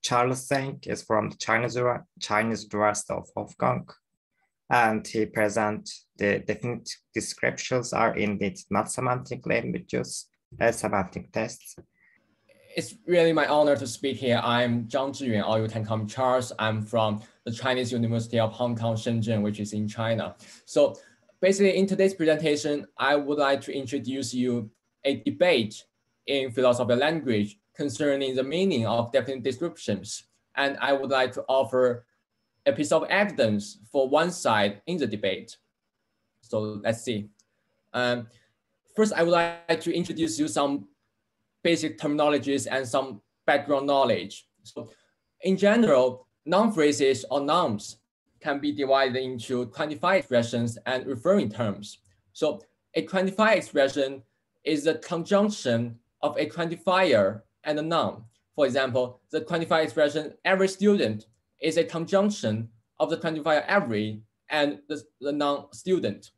Charles Zhang is from the Chinese University of Hong Kong, and he presents the definite descriptions are indeed not semantically ambiguous as semantic tests. It's really my honor to speak here. I'm Zhang, or you can call me Charles. I'm from the Chinese University of Hong Kong, Shenzhen, which is in China. So basically in today's presentation, I would like to introduce you a debate in philosophy of language concerning the meaning of definite descriptions. And I would like to offer a piece of evidence for one side in the debate. So let's see. First, I would like to introduce you some basic terminologies and some background knowledge. So in general, noun phrases or nouns can be divided into quantified expressions and referring terms. So a quantified expression is the conjunction of a quantifier and a noun. For example, the quantified expression every student is a conjunction of the quantifier every and the noun student.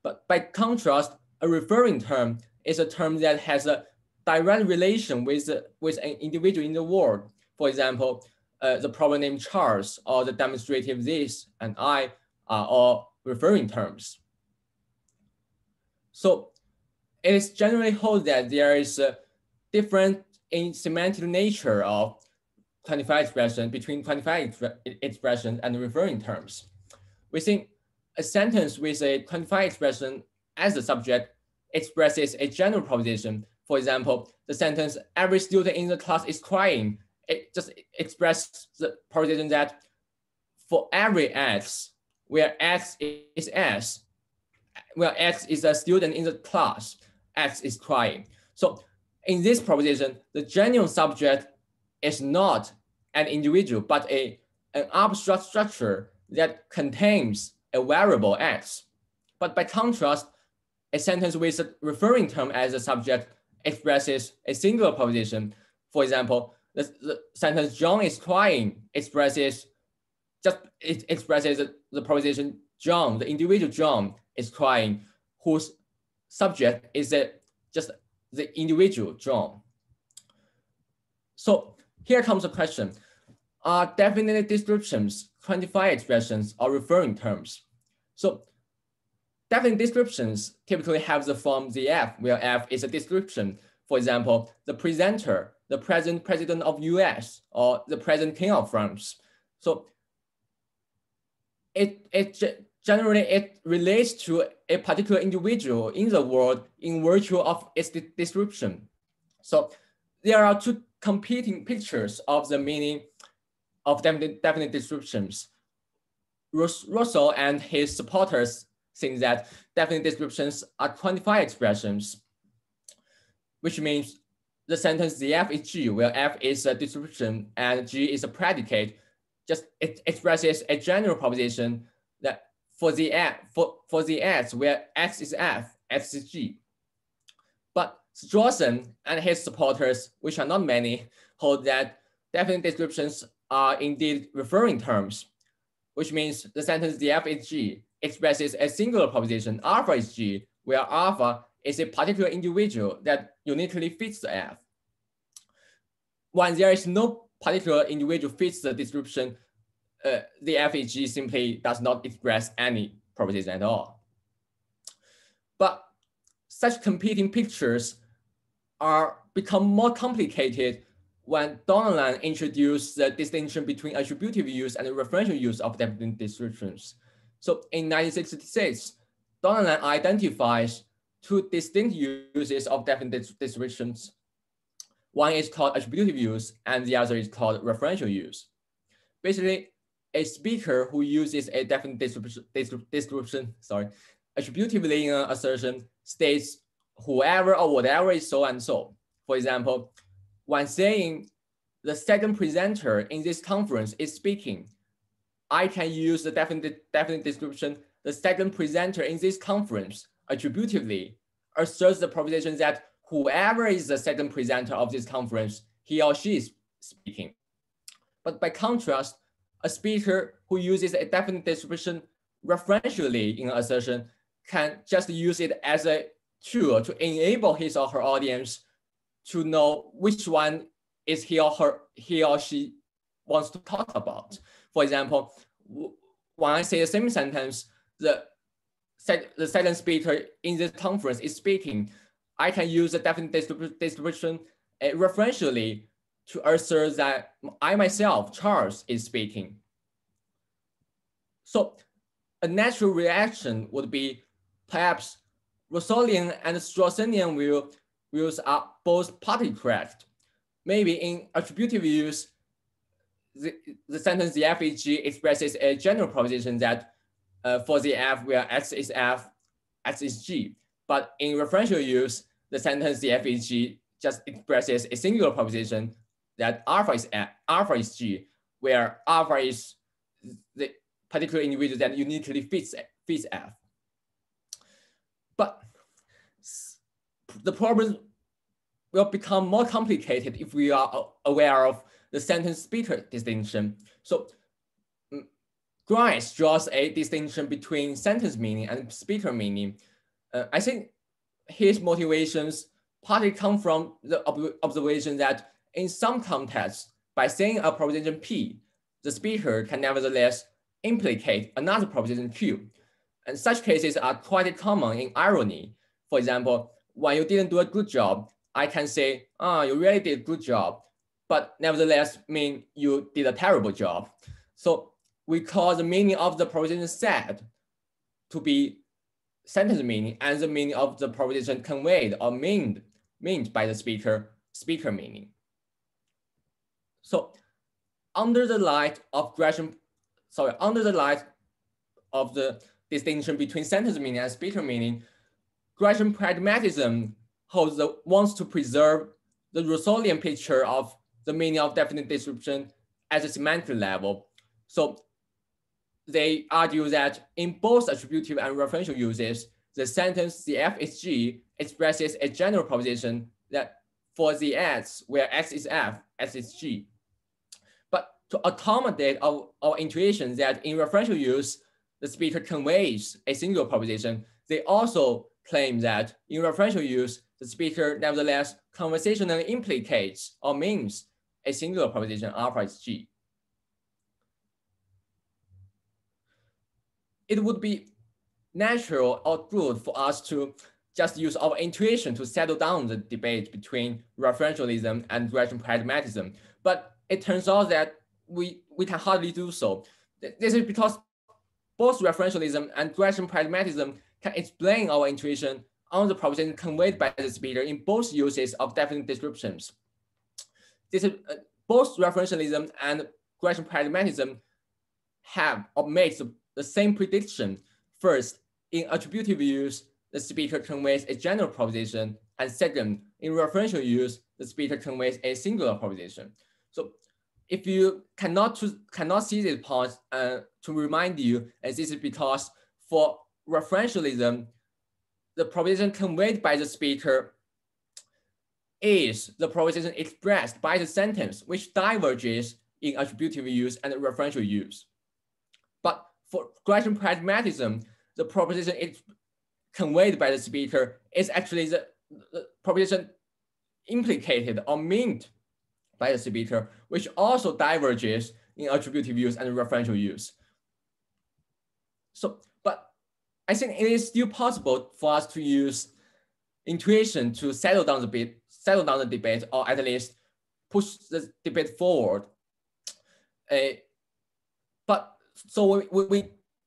But by contrast, a referring term is a term that has a direct relation with an individual in the world. For example, the problem named Charles or the demonstrative this and I are all referring terms. So it is generally held that there is a different in semantic nature of quantified expression between quantified expression and referring terms. We think a sentence with a quantified expression as the subject expresses a general proposition. For example, the sentence, every student in the class is crying. It just expresses the proposition that for every X, where X is S, where X is a student in the class, X is crying. So in this proposition, the genuine subject is not an individual, but an abstract structure that contains a variable X. But by contrast, a sentence with a referring term as a subject expresses a singular proposition. For example, the sentence Zhang is crying expresses the proposition Zhang, the individual Zhang is crying, whose subject is just the individual Zhang. So here comes the question. Are definite descriptions quantified expressions or referring terms? So definite descriptions typically have the form ZF, where F is a description. For example, the presenter, the present president of US, or the present king of France. So generally it relates to a particular individual in the world in virtue of its description. So there are two competing pictures of the meaning of definite descriptions. Russell and his supporters think that definite descriptions are quantified expressions, which means the sentence the F is G, where F is a description and G is a predicate. Just it expresses a general proposition that for the X, where X is F, X is G. But Strawson and his supporters, which are not many, hold that definite descriptions are indeed referring terms, which means the sentence the F is G expresses a singular proposition, alpha is G, where alpha is a particular individual that uniquely fits the F. When there is no particular individual fits the description, the F is G simply does not express any proposition at all. But such competing pictures become more complicated when Donnellan introduced the distinction between attributive use and referential use of definite descriptions. So in 1966, Donnellan identifies two distinct uses of definite descriptions. One is called attributive use, and the other is called referential use. Basically, a speaker who uses a definite description, attributively in an assertion states whoever or whatever is so and so. For example, when saying the second presenter in this conference is speaking, I can use the definite description, the second presenter in this conference attributively asserts the proposition that whoever is the second presenter of this conference, he or she is speaking. But by contrast, a speaker who uses a definite description referentially in an assertion can just use it as a tool to enable his or her audience to know which one is he or she wants to talk about. For example, when I say the same sentence, the second speaker in this conference is speaking, I can use the definite distribution referentially to assert that I myself, Charles, is speaking. So a natural reaction would be perhaps Russellian and Straussian views are both partly correct. Maybe in attributive use, the sentence the F is G expresses a general proposition that for the F where X is F, X is G. But in referential use, the sentence the F is G just expresses a singular proposition that alpha is G, where alpha is the particular individual that uniquely fits F. But the problem will become more complicated if we are aware of the sentence speaker distinction. So Grice draws a distinction between sentence meaning and speaker meaning. I think his motivations partly come from the observation that in some contexts, by saying a proposition P, the speaker can nevertheless implicate another proposition Q. And such cases are quite common in irony. For example, when you didn't do a good job, I can say, you really did a good job, but nevertheless mean you did a terrible job. So we call the meaning of the proposition said to be sentence meaning, and the meaning of the proposition conveyed or meant by the speaker meaning. So under the light of the distinction between sentence meaning and speaker meaning, Gresham pragmatism wants to preserve the Russellian picture of the meaning of definite description at the semantic level. So they argue that in both attributive and referential uses, the sentence the F is G expresses a general proposition that for the X where X is F, X is G. But to accommodate our intuition that in referential use, the speaker conveys a single proposition, they also claim that in referential use, the speaker nevertheless conversationally implicates or means a singular proposition alpha is G. It would be natural or good for us to just use our intuition to settle down the debate between referentialism and Gresham pragmatism. But it turns out that we can hardly do so. This is because both referentialism and Gresham pragmatism can explain our intuition on the proposition conveyed by the speaker in both uses of definite descriptions. This is, both referentialism and Gresham pragmatism have or make the same prediction. First, in attributive use, the speaker conveys a general proposition, and second, in referential use, the speaker conveys a singular proposition. So if you cannot see this point, to remind you, and this is because for referentialism, the proposition conveyed by the speaker is the proposition expressed by the sentence, which diverges in attributive use and referential use. But for Gresham pragmatism, the proposition conveyed by the speaker is actually the proposition implicated or meant by the speaker, which also diverges in attributive use and referential use. So, but I think it is still possible for us to use intuition to settle down the debate, or at least push the debate forward. But so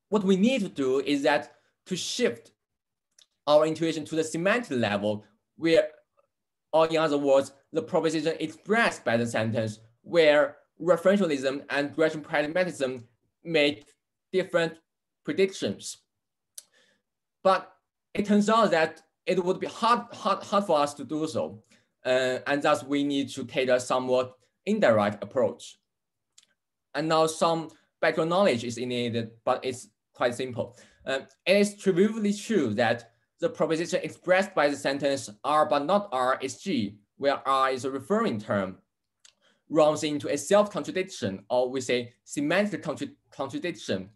what we need to do is that to shift our intuition to the semantic level, where, or in other words, the proposition expressed by the sentence, where referentialism and Gresham pragmatism make different predictions. But it turns out that it would be hard for us to do so. And thus we need to take a somewhat indirect approach. And now some background knowledge is needed, but it's quite simple. It is trivially true that the proposition expressed by the sentence R but not R is G, where R is a referring term, runs into a self-contradiction, or we say semantic contradiction.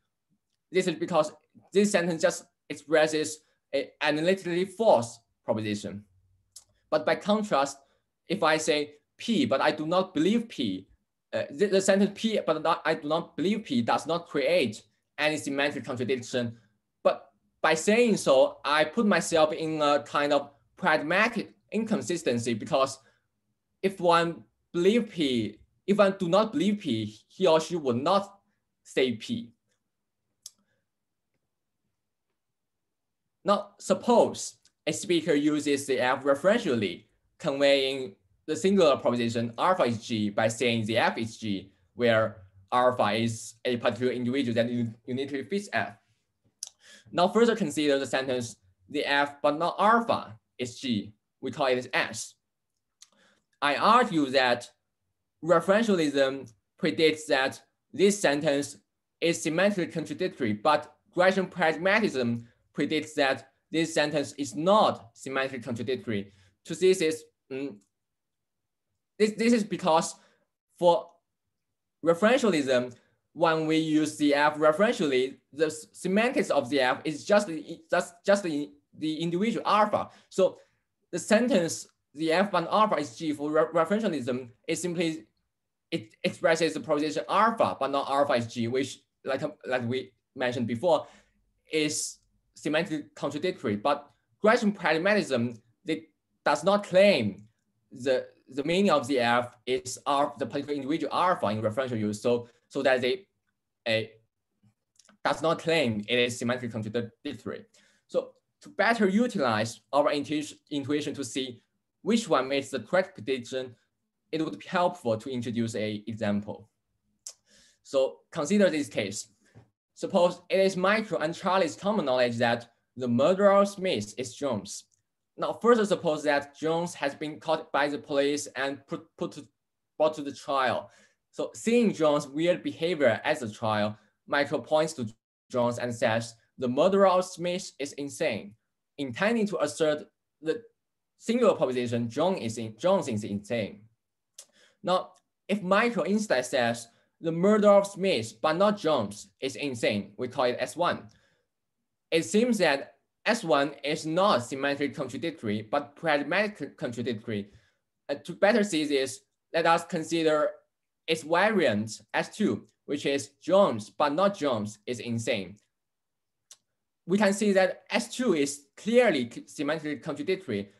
This is because this sentence just expresses an analytically false proposition. But by contrast, if I say P, but I do not believe P. The sentence P, but I do not believe P does not create any semantic contradiction. But by saying so, I put myself in a kind of pragmatic inconsistency, because if one believe P, if one do not believe P, he or she would not say P. Now, suppose a speaker uses the F referentially, conveying the singular proposition alpha is G by saying the F is G, where alpha is a particular individual that uniquely fits F. Now further consider the sentence, the F but not alpha is G. We call it S. I argue that referentialism predicts that this sentence is semantically contradictory, but Gresham pragmatism predicts that this sentence is not semantically contradictory. So this is because for referentialism, when we use the F referentially, the semantics of the F is just the individual alpha. So the sentence, the F and alpha is G for referentialism, is simply, it expresses the proposition alpha, but not alpha is G, which like we mentioned before, is semantically contradictory. But Gresham pragmatism, it does not claim the meaning of the F is the particular individual alpha in referential use. So that they does not claim it is semantically contradictory. So to better utilize our intuition to see which one makes the correct prediction, it would be helpful to introduce an example. So consider this case. Suppose it is Michael and Charlie's common knowledge that the murderer of Smith is Jones. Now further suppose that Jones has been caught by the police and brought to the trial. So seeing Jones' weird behavior at the trial, Michael points to Jones and says, the murderer of Smith is insane, intending to assert the singular proposition Jones is insane. Now, if Michael instead says, the murderer of Smith, but not Jones, is insane, we call it S1. It seems that S1 is not semantically contradictory, but pragmatically contradictory. To better see this, let us consider its variant S2, which is Jones, but not Jones, is insane. We can see that S2 is clearly semantically contradictory,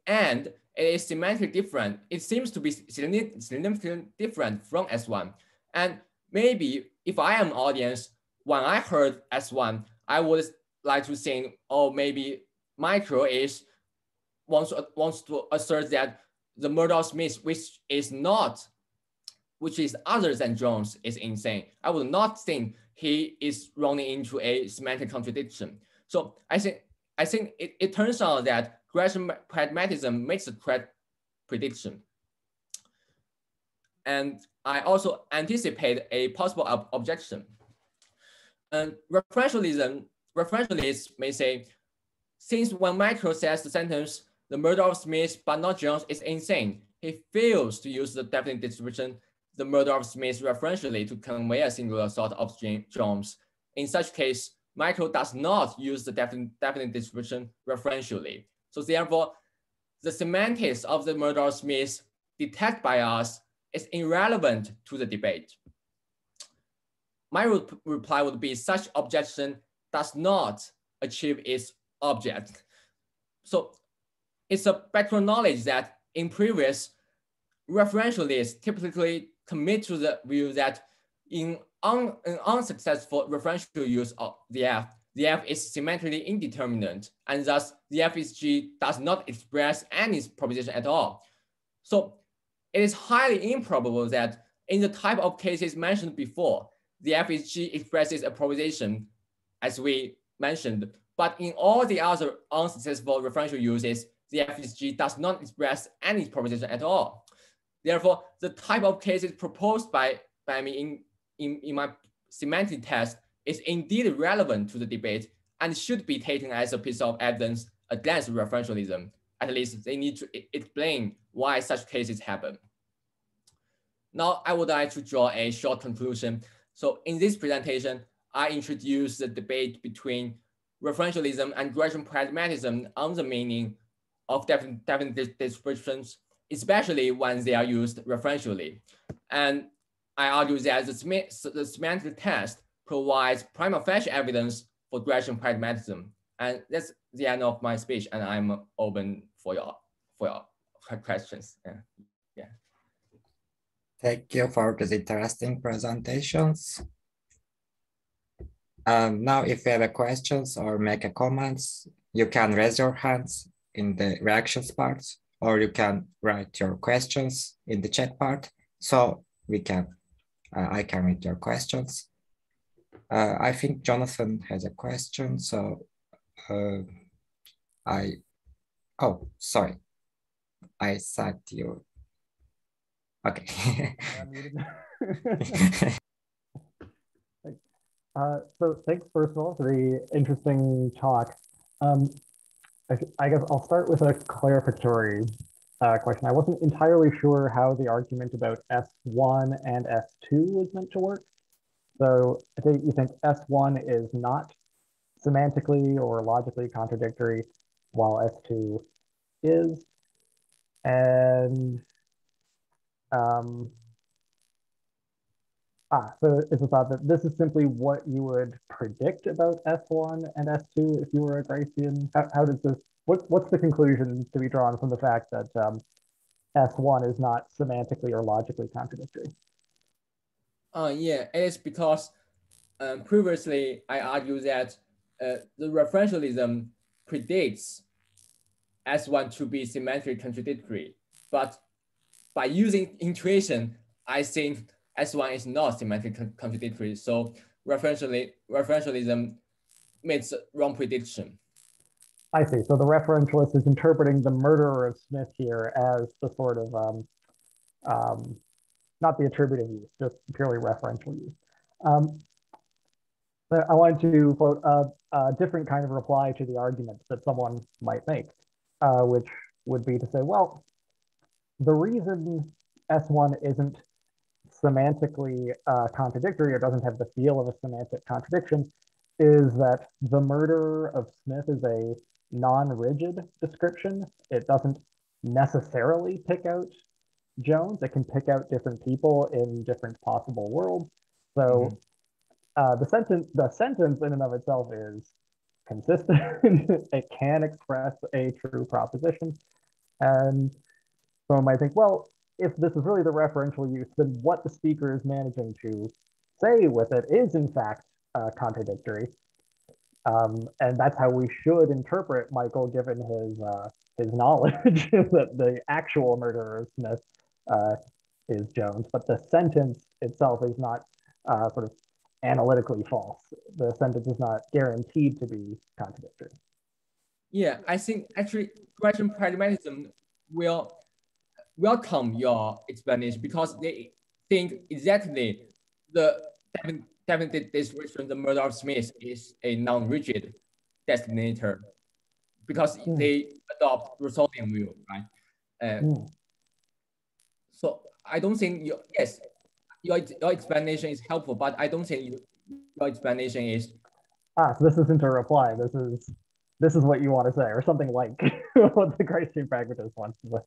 and it is semantically different. It seems to be significantly different from S1. And maybe if I am audience, when I heard S1, I would like to think, oh, maybe Michael wants to assert that the murder of Smith, which is other than Jones, is insane. I would not think he is running into a semantic contradiction. So I think it turns out that Gresham pragmatism makes the correct prediction. And I also anticipate a possible objection. And referentialists may say, since when Michael says the sentence, the murder of Smith but not Jones is insane, he fails to use the definite description, the murder of Smith referentially to convey a singular thought of Jones. In such case, Michael does not use the definite description referentially. So therefore, the semantics of the murder of Smith detected by us is irrelevant to the debate. My reply would be such objection does not achieve its object. So it's a background knowledge that in previous, referentialists typically commit to the view that in an unsuccessful referential use of the F is semantically indeterminate, and thus the F is G does not express any proposition at all. So it is highly improbable that in the type of cases mentioned before, the F is G expresses a proposition, as we mentioned, but in all the other unsuccessful referential uses, the F is G does not express any proposition at all. Therefore, the type of cases proposed by me in my semantic test is indeed relevant to the debate and should be taken as a piece of evidence against referentialism. At least they need to explain why such cases happen. Now, I would like to draw a short conclusion. So in this presentation, I introduced the debate between referentialism and Gresham pragmatism on the meaning of definite descriptions. especially when they are used referentially. And I argue that the semantic test provides prima facie evidence for direction pragmatism. And that's the end of my speech, and I'm open for your questions. Yeah. Thank you for these interesting presentations. Now, if you have questions or make a comments, you can raise your hands in the reactions part, or you can write your questions in the chat part. So I can read your questions. I think Jonathan has a question. So oh, sorry. I said you. Okay. So thanks, first of all, for the interesting talk. I guess I'll start with a clarificatory question. I wasn't entirely sure how the argument about S1 and S2 was meant to work. So I think you think S1 is not semantically or logically contradictory, while S2 is. And so it's a thought that this is simply what you would predict about S1 and S2 if you were a Gracian. How does this, what's the conclusion to be drawn from the fact that S1 is not semantically or logically contradictory? Yeah, it is because previously I argued that the referentialism predicts S1 to be semantically contradictory, but by using intuition, I think S1 is not semantically contradictory. So referentialism makes wrong prediction. I see. So the referentialist is interpreting the murderer of Smith here as the sort of, not the attributive use, just purely referential use. But I wanted to quote a different kind of reply to the argument that someone might make, which would be to say, well, the reason S1 isn't semantically contradictory or doesn't have the feel of a semantic contradiction is that the murder of Smith is a non-rigid description. It doesn't necessarily pick out Jones. It can pick out different people in different possible worlds. So the sentence in and of itself is consistent. It can express a true proposition. And someone might think, well, if this is really the referential use, then what the speaker is managing to say with it is in fact contradictory. And that's how we should interpret Michael, given his knowledge that the actual murderer of Smith is Jones, but the sentence itself is not sort of analytically false. The sentence is not guaranteed to be contradictory. Yeah, I think actually direction pragmatism will welcome your explanation because they think exactly the definite description, the murder of Smith is a non-rigid designator because they adopt Rousseauian view, right? So I don't think your explanation is helpful, but I don't think your explanation is. So this isn't a reply. This is what you want to say, or something like what the Gracian pragmatist wants to say.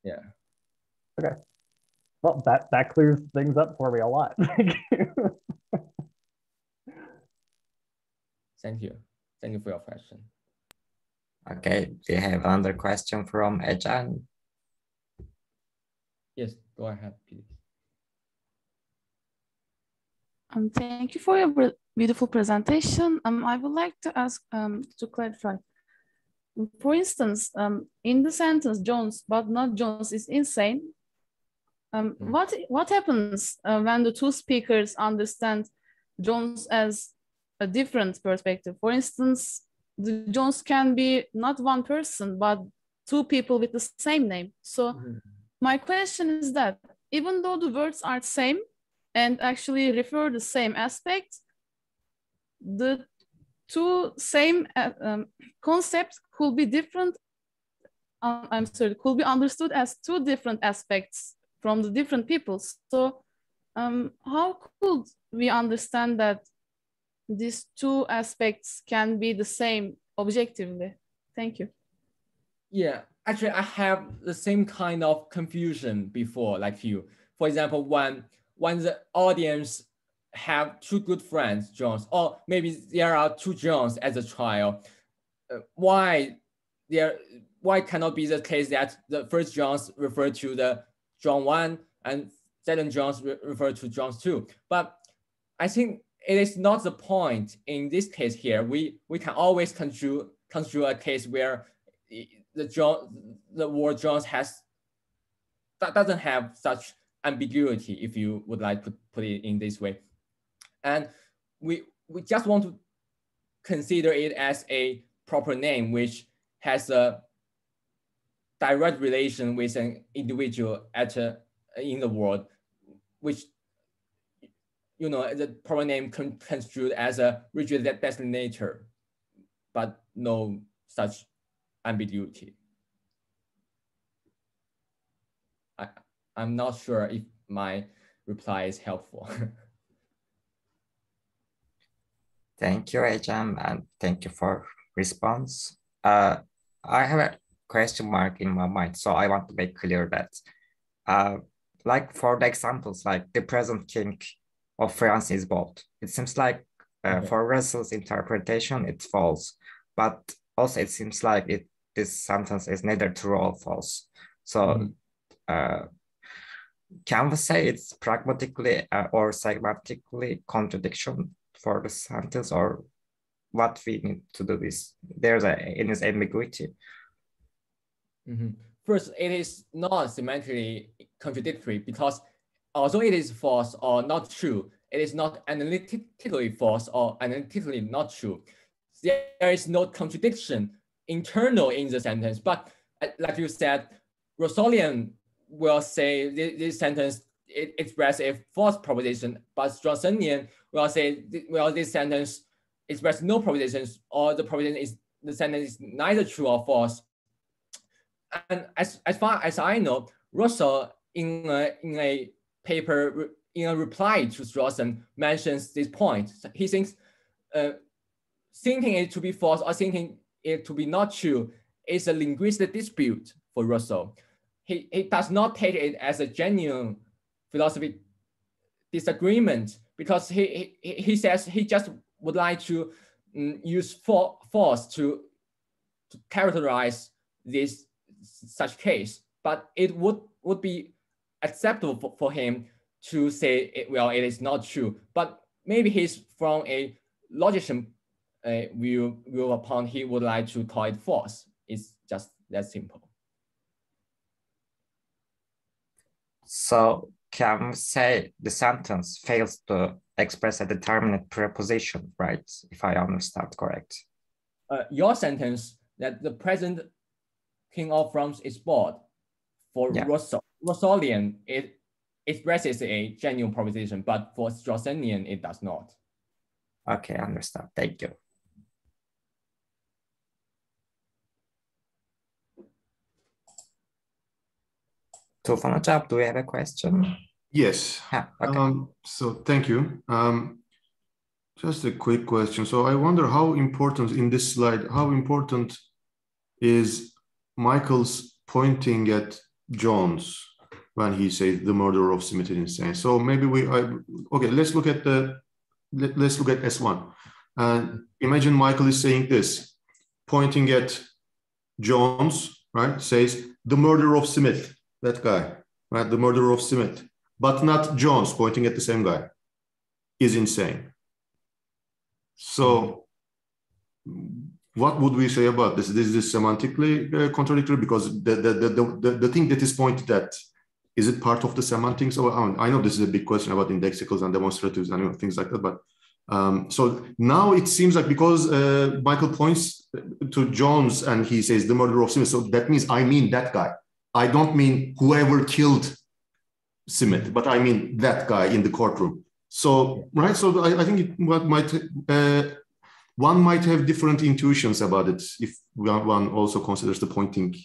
Yeah. Okay. Well, that clears things up for me a lot. Thank you. Thank you. Thank you for your question. Okay, we have another question from Zhang. Yes, go ahead, please. Thank you for your beautiful presentation. I would like to ask to clarify. For instance, in the sentence Jones but not Jones is insane. What happens when the two speakers understand Jones as a different perspective? For instance, the Jones can be not one person, but two people with the same name. So my question is that even though the words are the same and actually refer the same aspect, the two same concepts could be different. Could be understood as two different aspects from the different people. So how could we understand that these two aspects can be the same objectively? Thank you. Yeah, actually, I have the same kind of confusion before, like you. For example, when the audience have two good friends, Johns, or maybe there are two Johns at the trial, why cannot be the case that the first Johns refer to the John 1 and second Johns refer to Johns 2? But I think it is not the point in this case here. We can always construe a case where the word Johns doesn't have such ambiguity, if you would like to put it in this way. And we just want to consider it as a proper name which has a direct relation with an individual in the world, which, you know, the proper name construed as a rigid designator, but no such ambiguity. I'm not sure if my reply is helpful. Thank you, Ajam, and thank you for response. I have a question mark in my mind, so I want to make clear that, like for the examples, like the present king of France is bold. It seems like Okay. for Russell's interpretation, it's false, but also it seems like this sentence is neither true or false. So can we say it's pragmatically or semantically contradiction for the sentence, or what we need to do is there's in this ambiguity? First, it is not semantically contradictory because although it is false or not true, it is not analytically false or analytically not true. There is no contradiction internal in the sentence, but like you said, Rosalian will say this sentence it expresses a false proposition, but Johnsonian will say, well, this sentence expresses no propositions, or the sentence is neither true or false. And as far as I know, Russell in a paper in a reply to Strawson mentions this point. He thinks thinking it to be false or thinking it to be not true is a linguistic dispute for Russell. He does not take it as a genuine philosophical disagreement because he says he just would like to use force to characterize this such case, but it would be acceptable for him to say, well, it is not true. But maybe he's from a logician view upon he would like to call it false. It's just that simple. So can we say the sentence fails to express a determinate preposition, right? If I understand correct. Your sentence that the present king of France is bored for Rosalian, it expresses a genuine proposition, but for Strawsonian, it does not. Okay, understand. Thank you. Tufan Hocam, do we have a question? Yes. Okay. So thank you. Just a quick question. So I wonder how important in this slide, how important is Michael's pointing at Jones when he says the murder of Smith is insane. So maybe okay, let's look at S1. And imagine Michael is saying this, pointing at Jones, right? Says the murder of Smith, that guy, right? The murder of Smith, but not Jones, pointing at the same guy, is insane. So what would we say about this? This is semantically contradictory because the thing that is pointed at, is it part of the semantics? Or I know this is a big question about indexicals and demonstratives and things like that, but so now it seems like because Michael points to Jones and he says the murderer of Smith, so that means I mean that guy. I don't mean whoever killed Smith, but I mean that guy in the courtroom. So, right, so I think one might have different intuitions about it if one also considers the pointing.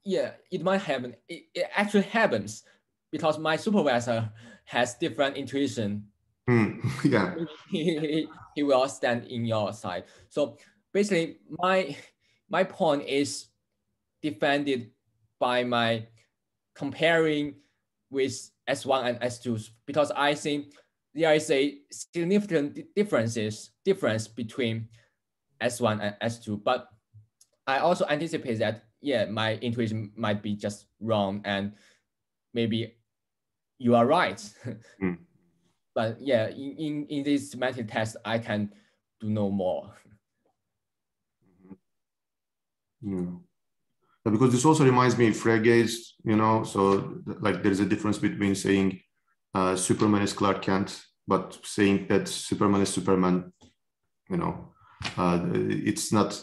Yeah, it might happen. It actually happens because my supervisor has different intuition. Yeah. He will stand in your side. So basically my point is defended by my comparing with S1 and S2, because I think there is a significant difference between S1 and S2. But I also anticipate that, yeah, my intuition might be just wrong, and maybe you are right. Mm. But yeah, in this semantic test, I can do no more. Yeah. Because this also reminds me of Frege, you know, so like there's a difference between saying Superman is Clark Kent, but saying that Superman is Superman, you know, it's not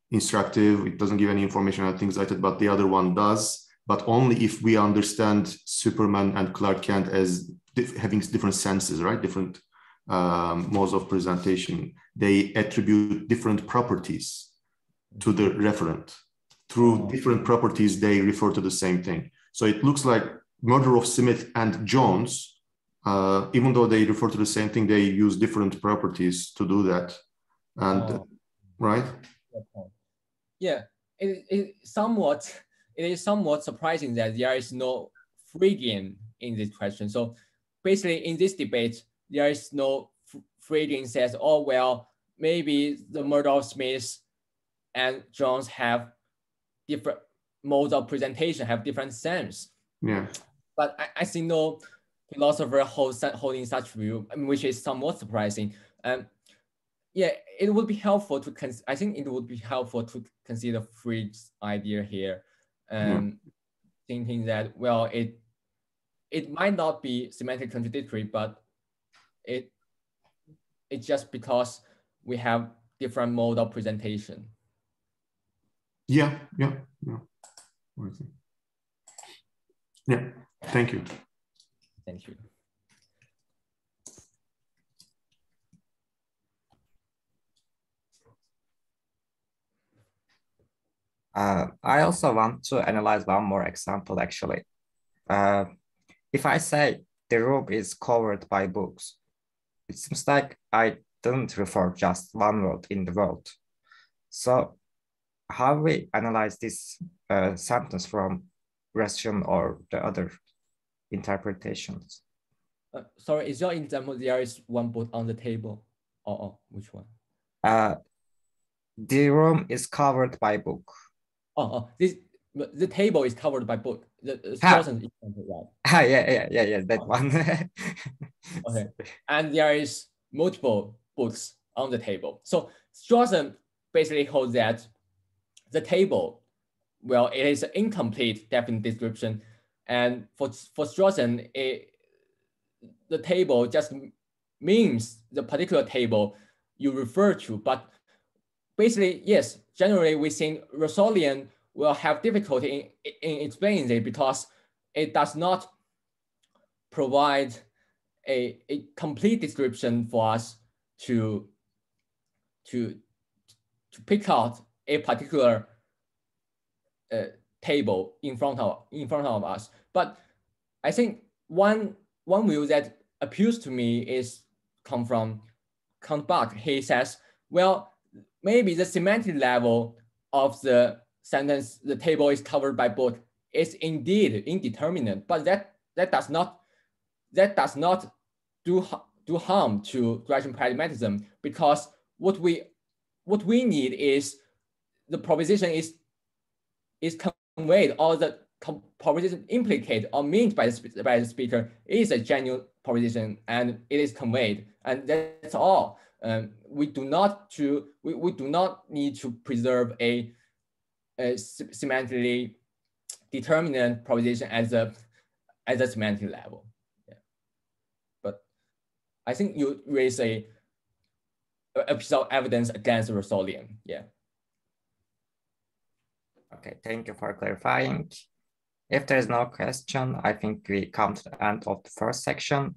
instructive. It doesn't give any information and things like that, but the other one does, but only if we understand Superman and Clark Kent as having different senses, right? Different modes of presentation. They attribute different properties to the referent. Through different properties, they refer to the same thing. So it looks like murder of Smith and Jones, even though they refer to the same thing, they use different properties to do that. And right? Yeah, it is somewhat surprising that there is no Freudian in this question. So basically in this debate, there is no Freudian says, oh, well, maybe the murder of Smith and Jones have different modes of presentation, have different sense. Yeah. But I see no philosopher holding such view, which is somewhat surprising. Yeah, it would be helpful to I think it would be helpful to consider Freud's idea here, thinking that, well, it might not be semantic contradictory, but it's just because we have different mode of presentation. Yeah. Yeah, thank you. Thank you. I also want to analyze one more example, actually. If I say the room is covered by books, it seems like I didn't refer just one word in the word. So how we analyze this sentence from Russian or the other interpretations? Sorry, is your example there is one book on the table? Or which one? The room is covered by book. The table is covered by book. The example, right? Yeah, that one. Okay, and there is multiple books on the table. So Strawson basically holds that the table, well, it is an incomplete definite description, and for Strawson, the table just means the particular table you refer to. But basically, yes, generally we think Russellian will have difficulty in explaining it because it does not provide a complete description for us to pick out a particular table in front of us. But I think one view that appeals to me is come from Conf. He says, well, maybe the semantic level of the sentence, the table is covered by book, is indeed indeterminate, but that does not do harm to direction pragmatism, because what we need is the proposition is conveyed, or the proposition implicated or meant by the speaker is a genuine proposition, and it is conveyed, and that's all. We do not need to preserve a semantically determinate proposition as a semantic level. Yeah. But I think you raise a piece of evidence against Russellian. Yeah. Okay, thank you for clarifying. If there is no question, I think we come to the end of the first section.